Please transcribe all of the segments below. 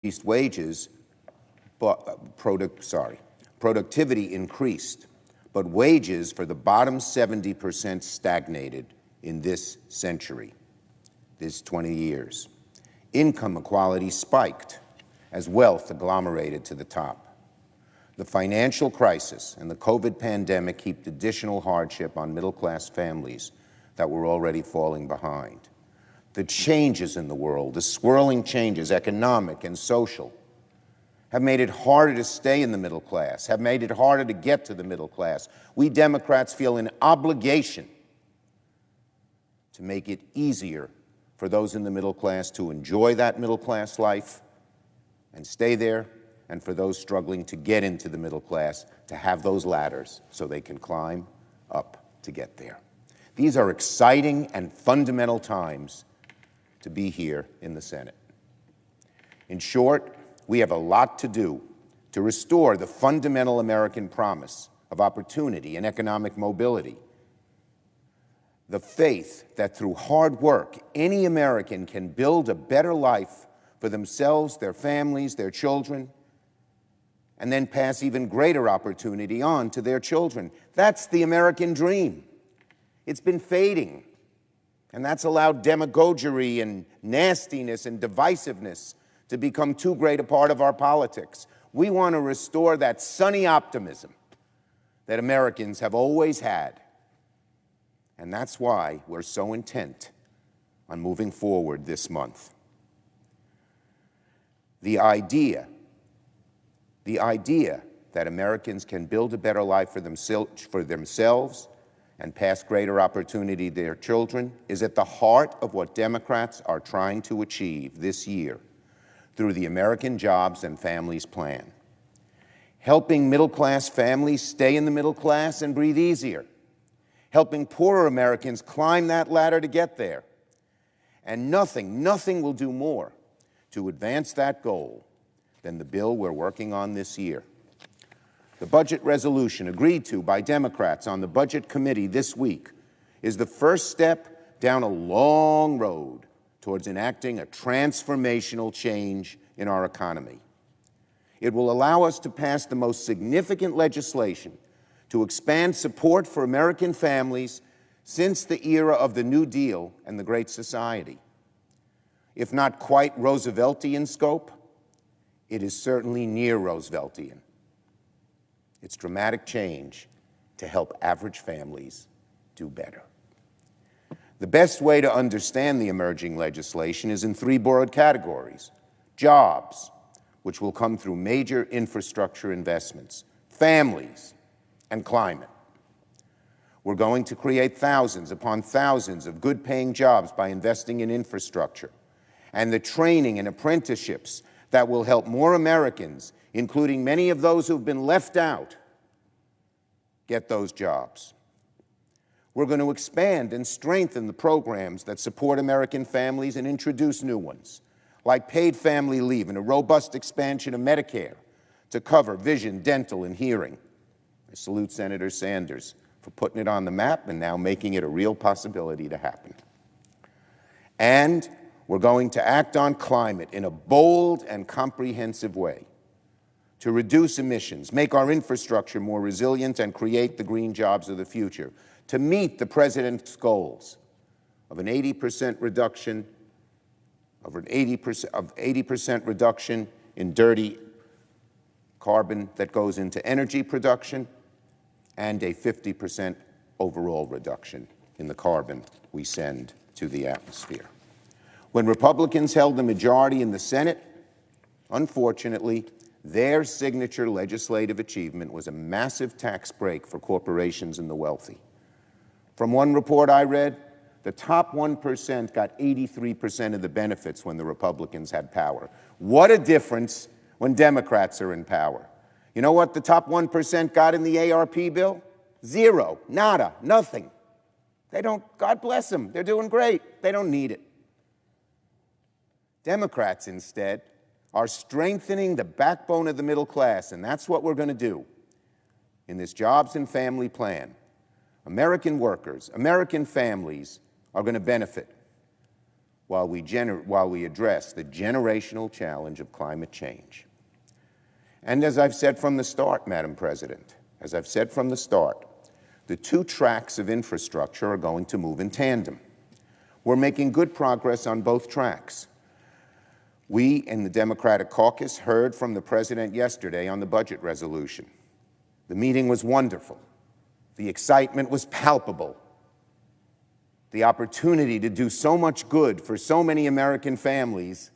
increased wages, but productivity increased, but wages for the bottom 70% stagnated in this century, this 20 years. Income equality spiked as wealth agglomerated to the top. The financial crisis and the COVID pandemic heaped additional hardship on middle-class families that were already falling behind. The changes in the world, the swirling changes, economic and social, have made it harder to stay in the middle class, have made it harder to get to the middle class. We Democrats feel an obligation to make it easier for those in the middle class to enjoy that middle class life and stay there, and for those struggling to get into the middle class to have those ladders so they can climb up to get there. These are exciting and fundamental times to be here in the Senate. In short, we have a lot to do to restore the fundamental American promise of opportunity and economic mobility. The faith that through hard work, any American can build a better life for themselves, their families, their children, and then pass even greater opportunity on to their children. That's the American dream. It's been fading. And that's allowed demagoguery and nastiness and divisiveness to become too great a part of our politics. We want to restore that sunny optimism that Americans have always had. And that's why we're so intent on moving forward this month. The idea that Americans can build a better life for themselves and pass greater opportunity to their children is at the heart of what Democrats are trying to achieve this year through the American Jobs and Families Plan. Helping middle-class families stay in the middle class and breathe easier. Helping poorer Americans climb that ladder to get there. And nothing will do more to advance that goal than the bill we're working on this year. The budget resolution agreed to by Democrats on the Budget Committee this week is the first step down a long road towards enacting a transformational change in our economy. It will allow us to pass the most significant legislation to expand support for American families since the era of the New Deal and the Great Society. If not quite Rooseveltian scope, it is certainly near Rooseveltian. It's dramatic change to help average families do better. The best way to understand the emerging legislation is in three broad categories: jobs, which will come through major infrastructure investments; families; and climate. We're going to create thousands upon thousands of good-paying jobs by investing in infrastructure and the training and apprenticeships that will help more Americans, including many of those who've been left out, get those jobs. We're going to expand and strengthen the programs that support American families and introduce new ones, like paid family leave and a robust expansion of Medicare to cover vision, dental, and hearing. I salute Senator Sanders for putting it on the map and now making it a real possibility to happen. And we're going to act on climate in a bold and comprehensive way to reduce emissions, make our infrastructure more resilient, and create the green jobs of the future, to meet the President's goals of an 80% reduction, of 80% reduction in dirty carbon that goes into energy production, and a 50% overall reduction in the carbon we send to the atmosphere. When Republicans held the majority in the Senate, unfortunately, their signature legislative achievement was a massive tax break for corporations and the wealthy. From one report I read, the top 1% got 83% of the benefits when the Republicans had power. What a difference when Democrats are in power. You know what the top 1% got in the ARP bill? Zero, nada, nothing. They don't, God bless them, they're doing great. They don't need it. Democrats, instead, are strengthening the backbone of the middle class, and that's what we're going to do in this Jobs and Family Plan. American workers, American families are going to benefit while we address the generational challenge of climate change. And as I've said from the start, Madam President, as I've said from the start, the two tracks of infrastructure are going to move in tandem. We're making good progress on both tracks. We in the Democratic caucus heard from the President yesterday on the budget resolution. The meeting was wonderful. The excitement was palpable. The opportunity to do so much good for so many American families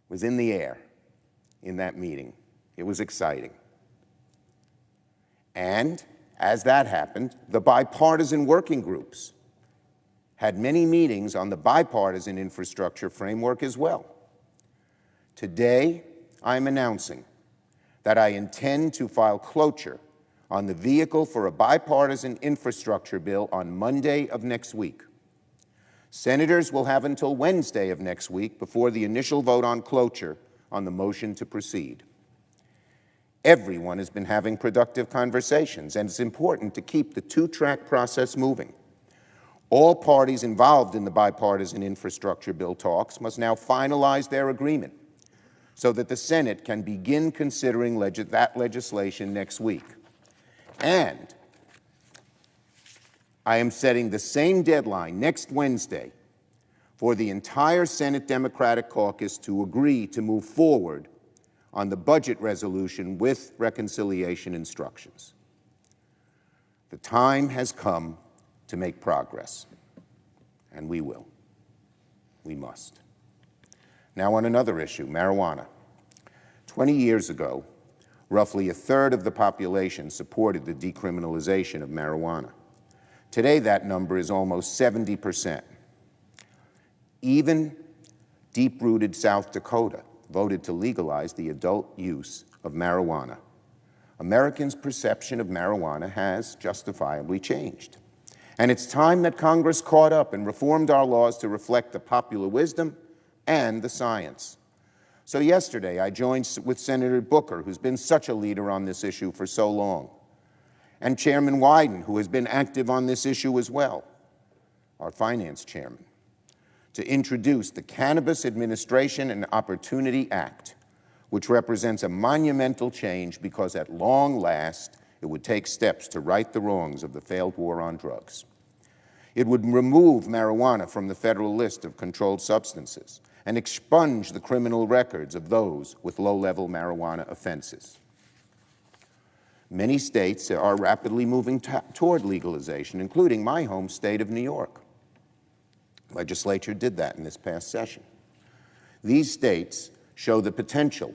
was in the air in that meeting. It was exciting. And as that happened, the bipartisan working groups had many meetings on the bipartisan infrastructure framework as well. Today, I'm announcing that I intend to file cloture on the vehicle for a bipartisan infrastructure bill on Monday of next week. Senators will have until Wednesday of next week before the initial vote on cloture on the motion to proceed. Everyone has been having productive conversations, and it's important to keep the two-track process moving. All parties involved in the bipartisan infrastructure bill talks must now finalize their agreement so that the Senate can begin considering that legislation next week. And I am setting the same deadline next Wednesday for the entire Senate Democratic caucus to agree to move forward on the budget resolution with reconciliation instructions. The time has come to make progress, and we will. We must. Now on another issue, marijuana. 20 years ago, roughly a third of the population supported the decriminalization of marijuana. Today, that number is almost 70%. Even deep-rooted South Dakota voted to legalize the adult use of marijuana. Americans' perception of marijuana has justifiably changed. And it's time that Congress caught up and reformed our laws to reflect the popular wisdom and the science. So yesterday, I joined with Senator Booker, who's been such a leader on this issue for so long, and Chairman Wyden, who has been active on this issue as well, our finance chairman, to introduce the Cannabis Administration and Opportunity Act, which represents a monumental change because at long last, it would take steps to right the wrongs of the failed war on drugs. It would remove marijuana from the federal list of controlled substances and expunge the criminal records of those with low-level marijuana offenses. Many states are rapidly moving toward legalization, including my home state of New York. The legislature did that in this past session. These states show the potential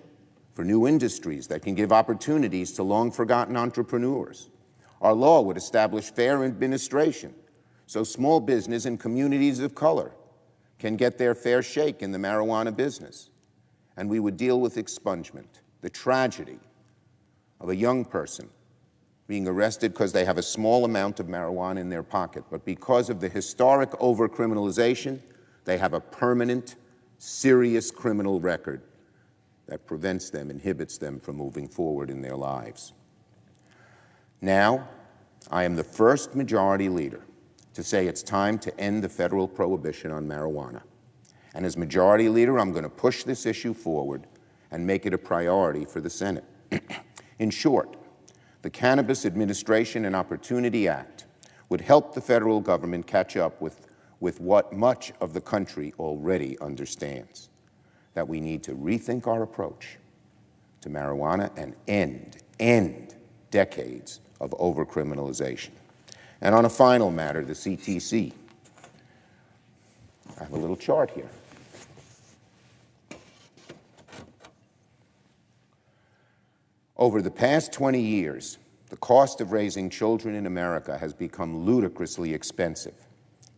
for new industries that can give opportunities to long-forgotten entrepreneurs. Our law would establish fair administration so small business and communities of color can get their fair shake in the marijuana business. And we would deal with expungement, the tragedy of a young person being arrested because they have a small amount of marijuana in their pocket, but because of the historic over-criminalization, they have a permanent, serious criminal record that prevents them, inhibits them from moving forward in their lives. Now, I am the first majority leader to say it's time to end the federal prohibition on marijuana. And as majority leader, I'm going to push this issue forward and make it a priority for the Senate. In short, the Cannabis Administration and Opportunity Act would help the federal government catch up with what much of the country already understands, that we need to rethink our approach to marijuana and end decades of over-criminalization. And on a final matter, the CTC. I have a little chart here. Over the past 20 years, the cost of raising children in America has become ludicrously expensive.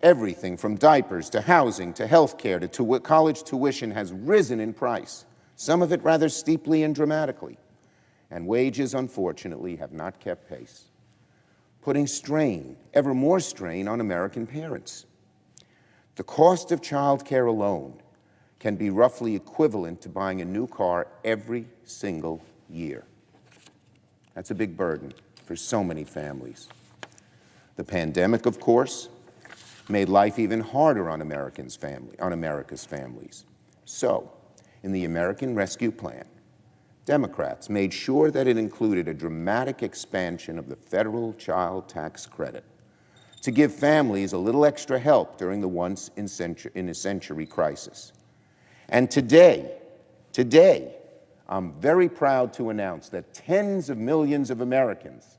Everything from diapers to housing to health care to college tuition has risen in price, some of it rather steeply and dramatically. And wages, unfortunately, have not kept pace, putting strain, ever more strain, on American parents. The cost of child care alone can be roughly equivalent to buying a new car every single year. That's a big burden for so many families. The pandemic, of course, made life even harder on America's families. So, in the American Rescue Plan, Democrats made sure that it included a dramatic expansion of the federal child tax credit to give families a little extra help during the once-in-a-century crisis. And today, I'm very proud to announce that tens of millions of Americans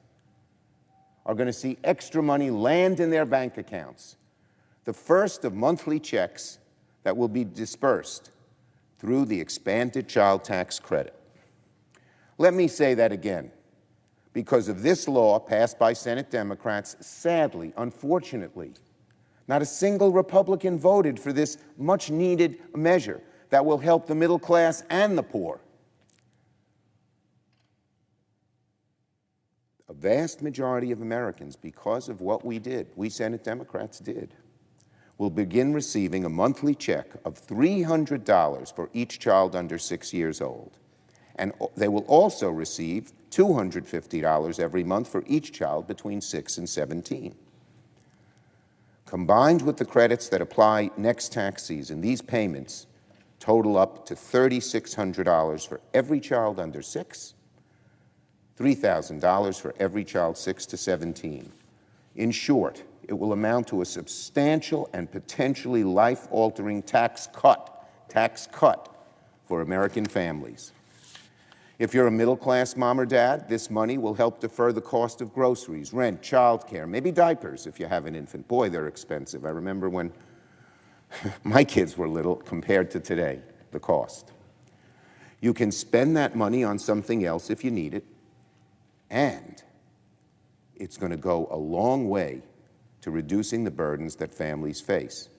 are going to see extra money land in their bank accounts, the first of monthly checks that will be dispersed through the expanded child tax credit. Let me say that again. Because of this law passed by Senate Democrats, sadly, unfortunately, not a single Republican voted for this much-needed measure that will help the middle class and the poor. A vast majority of Americans, because of what we Senate Democrats did, will begin receiving a monthly check of $300 for each child under 6 years old. And they will also receive $250 every month for each child between 6 and 17. Combined with the credits that apply next tax season, these payments total up to $3,600 for every child under 6, $3,000 for every child 6 to 17. In short, it will amount to a substantial and potentially life-altering tax cut for American families. If you're a middle-class mom or dad, this money will help defer the cost of groceries, rent, childcare, maybe diapers if you have an infant. Boy, they're expensive. I remember when my kids were little compared to today, the cost. You can spend that money on something else if you need it, and it's going to go a long way to reducing the burdens that families face.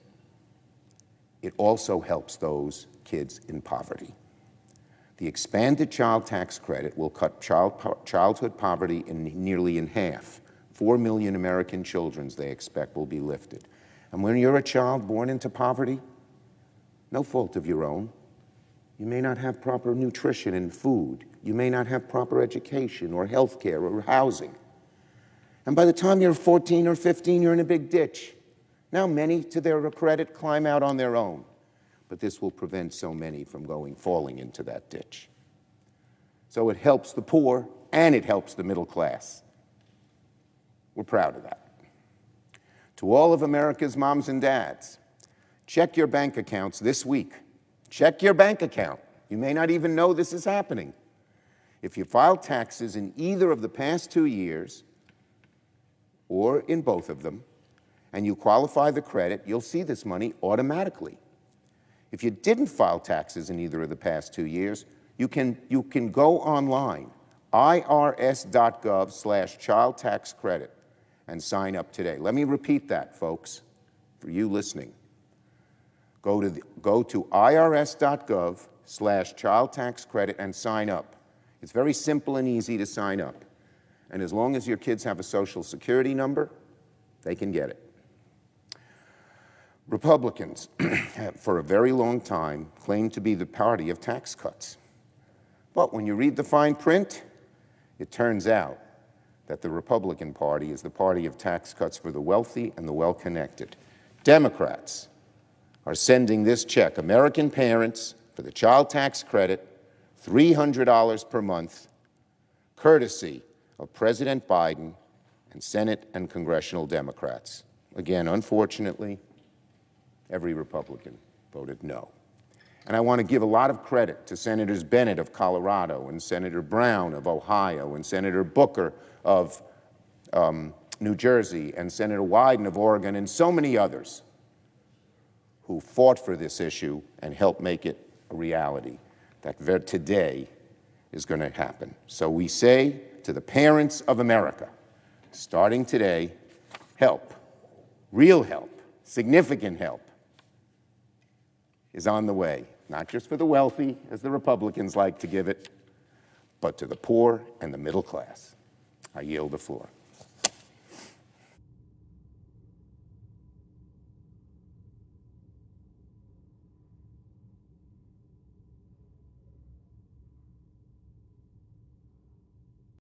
It also helps those kids in poverty. The expanded child tax credit will cut childhood poverty nearly in half. 4 million American children, they expect, will be lifted. And when you're a child born into poverty, no fault of your own, you may not have proper nutrition and food. You may not have proper education or health care or housing. And by the time you're 14 or 15, you're in a big ditch. Now many, to their credit, climb out on their own. But this will prevent so many from falling into that ditch. So it helps the poor and it helps the middle class. We're proud of that. To all of America's moms and dads, check your bank accounts this week. Check your bank account. You may not even know this is happening. If you filed taxes in either of the past 2 years, or in both of them, and you qualify the credit, you'll see this money automatically. If you didn't file taxes in either of the past 2 years, you can go online, irs.gov/child tax credit, and sign up today. Let me repeat that, folks, for you listening. Go to irs.gov/child tax credit and sign up. It's very simple and easy to sign up. And as long as your kids have a Social Security number, they can get it. Republicans have, for a very long time, claimed to be the party of tax cuts. But when you read the fine print, it turns out that the Republican Party is the party of tax cuts for the wealthy and the well-connected. Democrats are sending this check, American parents, for the child tax credit, $300 per month, courtesy of President Biden and Senate and congressional Democrats. Again, unfortunately, every Republican voted no. And I want to give a lot of credit to Senators Bennett of Colorado and Senator Brown of Ohio and Senator Booker of New Jersey and Senator Wyden of Oregon and so many others who fought for this issue and helped make it a reality that today is going to happen. So we say to the parents of America, starting today, help, real help, significant help is on the way, not just for the wealthy, as the Republicans like to give it, but to the poor and the middle class. I yield the floor.